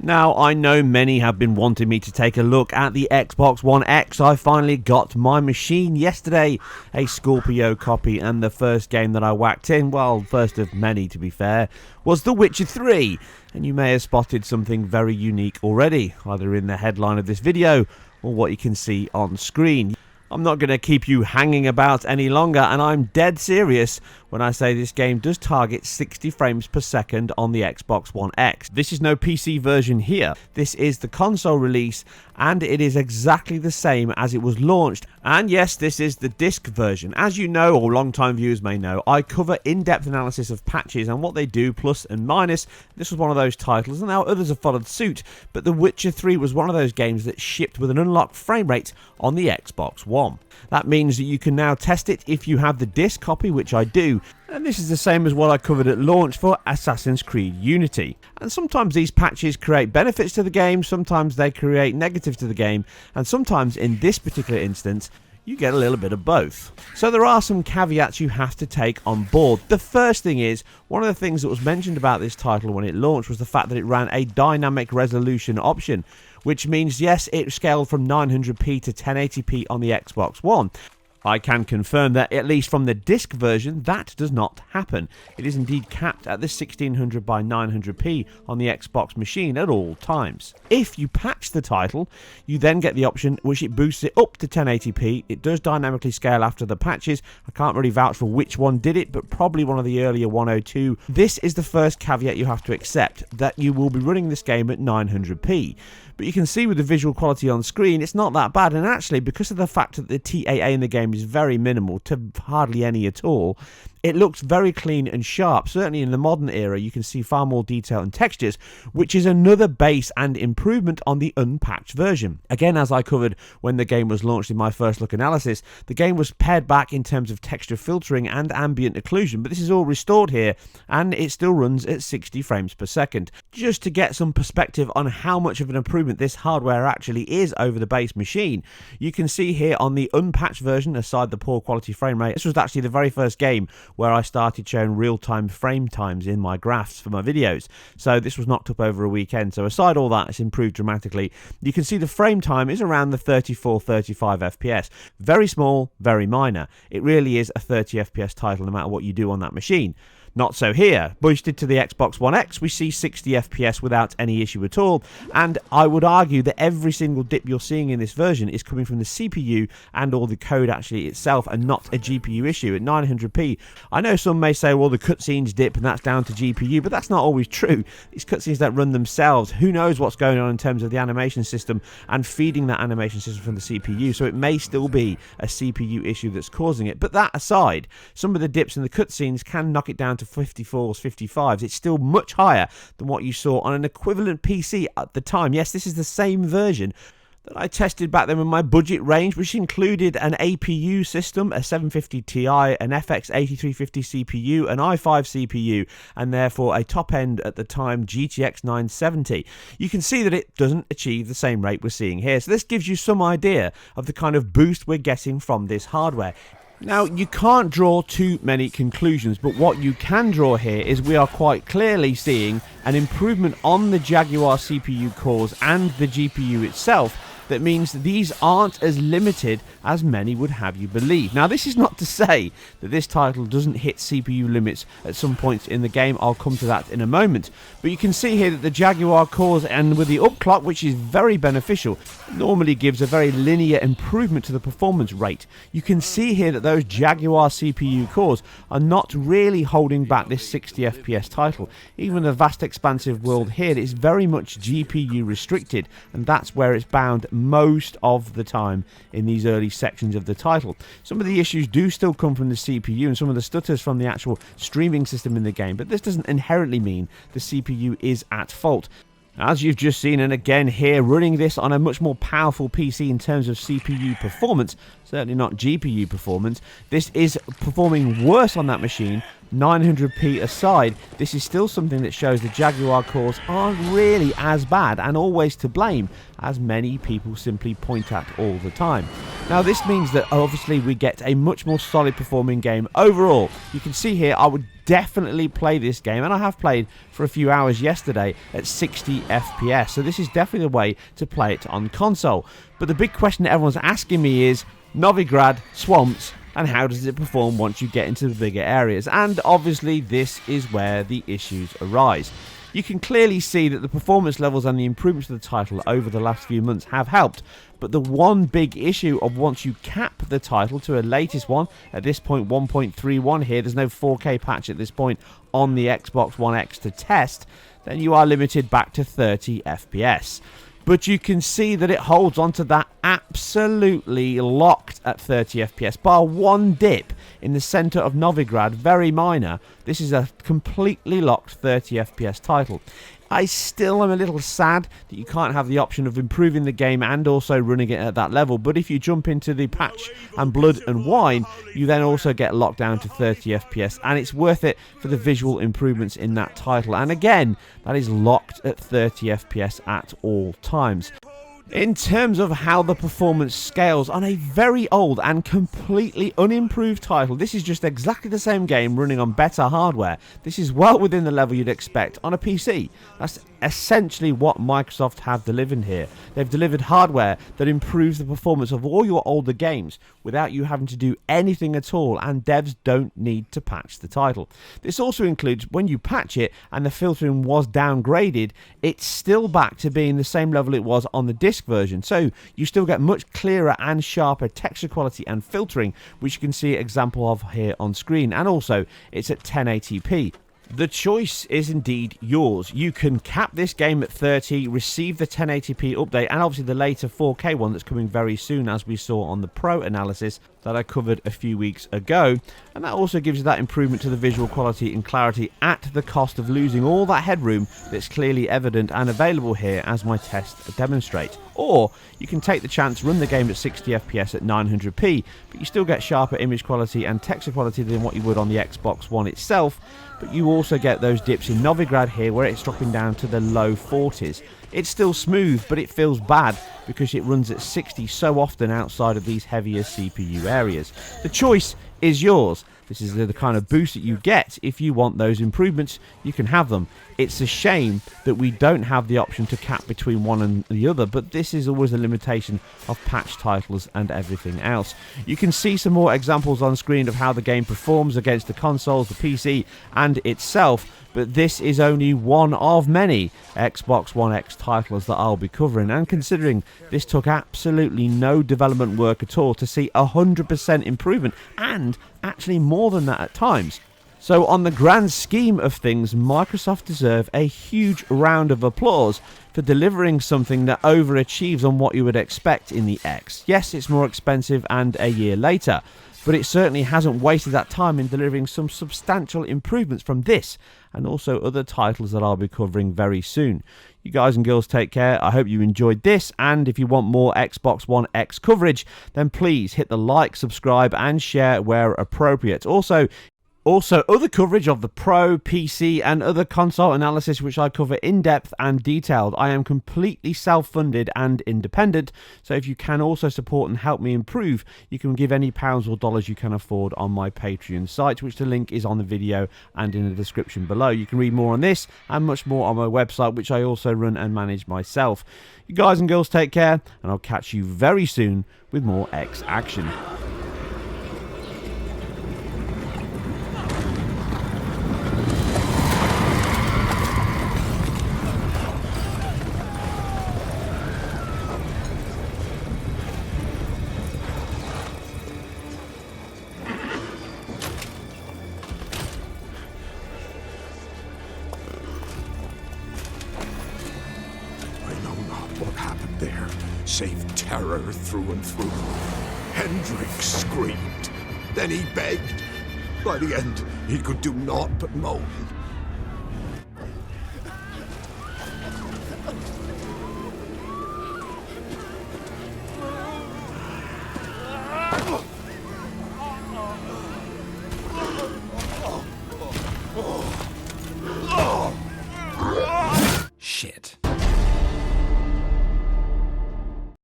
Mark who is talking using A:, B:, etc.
A: Now, I know many have been wanting me to take a look at the Xbox One X. I finally got my machine yesterday, a Scorpio copy, and the first game that I whacked in, well, first of many to be fair, was The Witcher 3. And you may have spotted something very unique already, either in the headline of this video or what you can see on screen. I'm not going to keep you hanging about any longer, and I'm dead serious when I say this game does target 60 frames per second on the Xbox One X. This is no PC version here. This is the console release, and it is exactly the same as it was launched. And yes, this is the disc version. As you know, or long-time viewers may know, I cover in-depth analysis of patches and what they do, plus and minus. This was one of those titles, and now others have followed suit, but The Witcher 3 was one of those games that shipped with an unlocked frame rate on the Xbox One. That means that you can now test it if you have the disc copy, which I do, and this is the same as what I covered at launch for Assassin's Creed Unity. And sometimes these patches create benefits to the game, sometimes they create negatives to the game, and sometimes in this particular instance, you get a little bit of both. So there are some caveats you have to take on board. The first thing is, one of the things that was mentioned about this title when it launched was the fact that it ran a dynamic resolution option, which means yes, it scaled from 900p to 1080p on the Xbox One. I can confirm that, at least from the disc version, that does not happen. It is indeed capped at the 1600 by 900p on the Xbox machine at all times. If you patch the title, you then get the option which it boosts it up to 1080p. It does dynamically scale after the patches. I can't really vouch for which one did it, but probably one of the earlier 102. This is the first caveat you have to accept, that you will be running this game at 900p. But you can see with the visual quality on screen, it's not that bad, and actually, because of the fact that the TAA in the game is very minimal to hardly any at all, it looks very clean and sharp. Certainly in the modern era, you can see far more detail and textures, which is another base and improvement on the unpatched version. Again, as I covered when the game was launched in my first look analysis, the game was pared back in terms of texture filtering and ambient occlusion, but this is all restored here, and it still runs at 60 frames per second. Just to get some perspective on how much of an improvement this hardware actually is over the base machine, you can see here on the unpatched version, aside the poor quality frame rate, this was actually the very first game where I started showing real-time frame times in my graphs for my videos. So this was knocked up over a weekend. So aside all that, it's improved dramatically. You can see the frame time is around the 34-35 FPS. Very small, very minor. It really is a 30 FPS title no matter what you do on that machine. Not so here. Boosted to the Xbox One X, we see 60 FPS without any issue at all, and I would argue that every single dip you're seeing in this version is coming from the CPU and all the code actually itself, and not a GPU issue at 900p. I know some may say, well, the cutscenes dip and that's down to GPU, but that's not always true. These cutscenes don't run themselves. Who knows what's going on in terms of the animation system and feeding that animation system from the CPU, so it may still be a CPU issue that's causing it. But that aside, some of the dips in the cutscenes can knock it down to 54s, 55s. It's still much higher than what you saw on an equivalent PC at the time. Yes, this is the same version that I tested back then in my budget range, which included an APU system, a 750 Ti, an FX 8350 CPU, an i5 CPU, and therefore a top end at the time GTX 970. You can see that it doesn't achieve the same rate we're seeing here. So this gives you some idea of the kind of boost we're getting from this hardware. Now, you can't draw too many conclusions, but what you can draw here is we are quite clearly seeing an improvement on the Jaguar CPU cores and the GPU itself. That means these aren't as limited as many would have you believe. Now, this is not to say that this title doesn't hit CPU limits at some points in the game. I'll come to that in a moment. But you can see here that the Jaguar cores, and with the upclock, which is very beneficial, normally gives a very linear improvement to the performance rate. You can see here that those Jaguar CPU cores are not really holding back this 60 FPS title. Even the vast expansive world here is very much GPU restricted, and that's where it's bound most of the time in these early sections of the title. Some of the issues do still come from the CPU and some of the stutters from the actual streaming system in the game, but this doesn't inherently mean the CPU is at fault. As you've just seen, and again here, running this on a much more powerful PC in terms of CPU performance, certainly not GPU performance, this is performing worse on that machine. 900p aside, this is still something that shows the Jaguar cores aren't really as bad and always to blame as many people simply point at all the time. Now this means that obviously we get a much more solid performing game overall. You can see here I would definitely play this game, and I have played for a few hours yesterday at 60 FPS, so this is definitely the way to play it on console. But the big question that everyone's asking me is Novigrad, swamps, and how does it perform once you get into the bigger areas? And obviously this is where the issues arise. You can clearly see that the performance levels and the improvements to the title over the last few months have helped, but the one big issue of once you cap the title to a latest one, at this point 1.31 here, there's no 4K patch at this point on the Xbox One X to test, then you are limited back to 30 FPS. But you can see that it holds onto that absolutely locked at 30 FPS, bar one dip in the center of Novigrad, very minor. This is a completely locked 30 FPS title. I still am a little sad that you can't have the option of improving the game and also running it at that level, but if you jump into the patch and blood and wine, you then also get locked down to 30 FPS, and it's worth it for the visual improvements in that title. And again, that is locked at 30 FPS at all times. In terms of how the performance scales on a very old and completely unimproved title, this is just exactly the same game running on better hardware. This is well within the level you'd expect on a PC. That's essentially what Microsoft have delivered here. They've delivered hardware that improves the performance of all your older games without you having to do anything at all, and devs don't need to patch the title. This also includes when you patch it and the filtering was downgraded, it's still back to being the same level it was on the disc version, so you still get much clearer and sharper texture quality and filtering, which you can see an example of here on screen, and also it's at 1080p. The choice is indeed yours. You can cap this game at 30, receive the 1080p update, and obviously the later 4K one that's coming very soon, as we saw on the Pro analysis that I covered a few weeks ago, and that also gives you that improvement to the visual quality and clarity at the cost of losing all that headroom that's clearly evident and available here, as my tests demonstrate. Or you can take the chance, run the game at 60 FPS at 900p, but you still get sharper image quality and texture quality than what you would on the Xbox One itself, but you also get those dips in Novigrad here where it's dropping down to the low 40s. It's still smooth, but it feels bad because it runs at 60 so often outside of these heavier CPU areas. The choice is yours. This is the kind of boost that you get. If you want those improvements, you can have them. It's a shame that we don't have the option to cap between one and the other, but this is always a limitation of patch titles and everything else. You can see some more examples on screen of how the game performs against the consoles, the PC, and itself, but this is only one of many Xbox One X titles that I'll be covering, and considering this took absolutely no development work at all to see 100% improvement, and actually more than that at times. So on the grand scheme of things, Microsoft deserve a huge round of applause for delivering something that overachieves on what you would expect in the X. Yes, it's more expensive and a year later, but it certainly hasn't wasted that time in delivering some substantial improvements from this and also other titles that I'll be covering very soon. You guys and girls take care. I hope you enjoyed this, and if you want more Xbox One X coverage, then please hit the like, subscribe and share where appropriate. Also, other coverage of the Pro, PC and other console analysis which I cover in depth and detailed. I am completely self-funded and independent, so if you can also support and help me improve, you can give any pounds or dollars you can afford on my Patreon site, which the link is on the video and in the description below. You can read more on this and much more on my website, which I also run and manage myself. You guys and girls take care, and I'll catch you very soon with more X action.
B: What happened there? Save terror through and through. Hendrik screamed. Then he begged. By the end, he could do naught but moan.